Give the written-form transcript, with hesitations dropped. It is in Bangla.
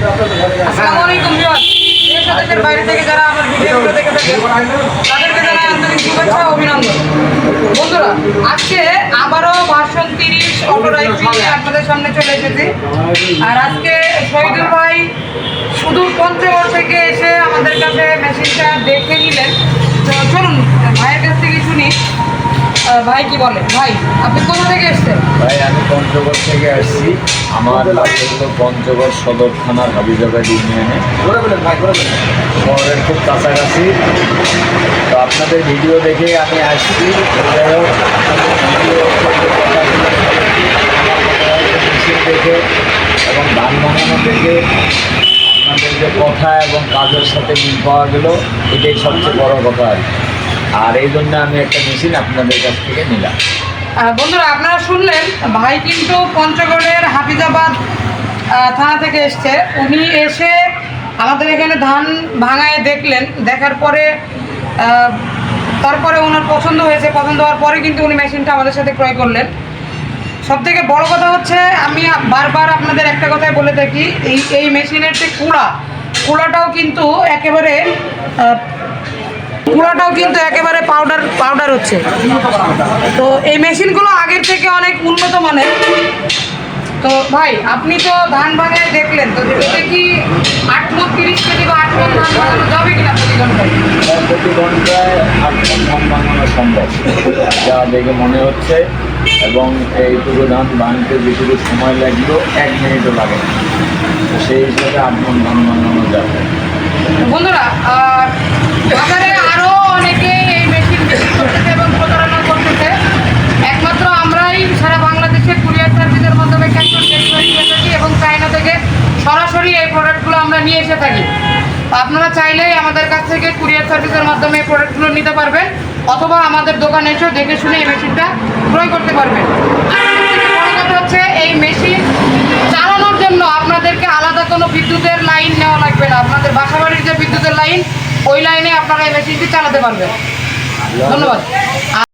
আসসালামু আলাইকুম ভিউয়ার্স, দেশ ও দেশের বাইরে থেকে যারা আমার ভিডিওগুলো দেখে থাকেন তাদেরকে জানাই আন্তরিক শুভেচ্ছা ও অভিনন্দন। বন্ধুরা, আজকে আবারও ভার্সন 30 অটো রাইড নিয়ে আপনাদের সামনে চলে এসেছি। আর আজকে শহীদুল ভাই সুদূর পঞ্চগড় থেকে এসে আমাদের কাছে মেশিনটা দেখে নিলেন। তো চলুন ভাইয়ের কাছ থেকে শুনি ভাই কি বলে। ভাই, আপনি কোথা থেকে এসছেন? ভাই, আমি পঞ্চগড় থেকে আসছি। আমার বাড়ি হলো পঞ্চগড় সদর থানার হাবিজাবাদ ইউনিয়নে, শহরের খুব কাছাকাছি। তো আপনাদের ভিডিও দেখে আমি আসছি। যাই হোক, মেশিন দেখে এবং ধান বানানো দেখে আপনাদের যে কথা এবং কাজের সাথে মিল পাওয়া গেল, এটাই সবচেয়ে বড় কথা। আর এই জন্য আমি একটা মেশিন আপনাদের কাছ থেকে নিলাম। বন্ধুরা, আপনারা শুনলেন, ভাই কিন্তু পঞ্চগড়ের হাফিজাবাদ থানা থেকে এসছে। উনি এসে আমাদের এখানে ধান ভাঙায় দেখলেন, দেখার পরে তারপরে ওনার পছন্দ হয়েছে। পছন্দ হওয়ার পরে কিন্তু উনি মেশিনটা আমাদের সাথে ক্রয় করলেন। সবথেকে বড় কথা হচ্ছে, আমি বারবার আপনাদের একটা কথাই বলে থাকি, এই মেশিনের যে কুড়াটাও কিন্তু একেবারে পাউডার হচ্ছে। তো এই মেশিনগুলো আগের থেকে অনেক উন্নত মানের। তো ভাই, আপনি তো ধান ভাঙায় দেখলেন, তো এটা কি 8 মণ 30 কেজি বা 8 মণ ধান ভাঙানো যাবে কিনা প্রতি ঘন্টায়? প্রতি ঘন্টায় 8 মণ ধান ভাঙানো সম্ভব, যা দেখে মনে হচ্ছে। এবং এইটুকু ধান ভাঙতে যেটুকু সময় লাগলো 1 মিনিটও লাগে না। সেই হিসাবে 8 মণ ধান ভাঙানো যাবে। বন্ধুরা, বাজারে আরও অনেকে এই মেশিন বিক্রি করতেছে এবং প্রতারণা করতেছে। একমাত্র আমরাই সারা বাংলাদেশে কুরিয়ার সার্ভিসের মাধ্যমে ক্যাশ অন ডেলিভারি দিয়ে থাকি এবং চায়না থেকে সরাসরি এই প্রোডাক্টগুলো আমরা নিয়ে এসে থাকি। আপনারা চাইলেই আমাদের কাছ থেকে কুরিয়ার সার্ভিসের মাধ্যমে এই প্রোডাক্টগুলো নিতে পারবেন, অথবা আমাদের দোকানে এসেও দেখে শুনে এই মেশিনটা ক্রয় করতে পারবেন। আর বড় কথা হচ্ছে, এই মেশিন চালানোর জন্য আপনাদেরকে আলাদা কোনো বিদ্যুতের লাইন নেওয়া লাগবে না। আপনাদের বাসাবাড়ির যে বিদ্যুতের লাইন, ওই লাইনে আপনারা এই মেশিনটি চালাতে পারবেন। ধন্যবাদ।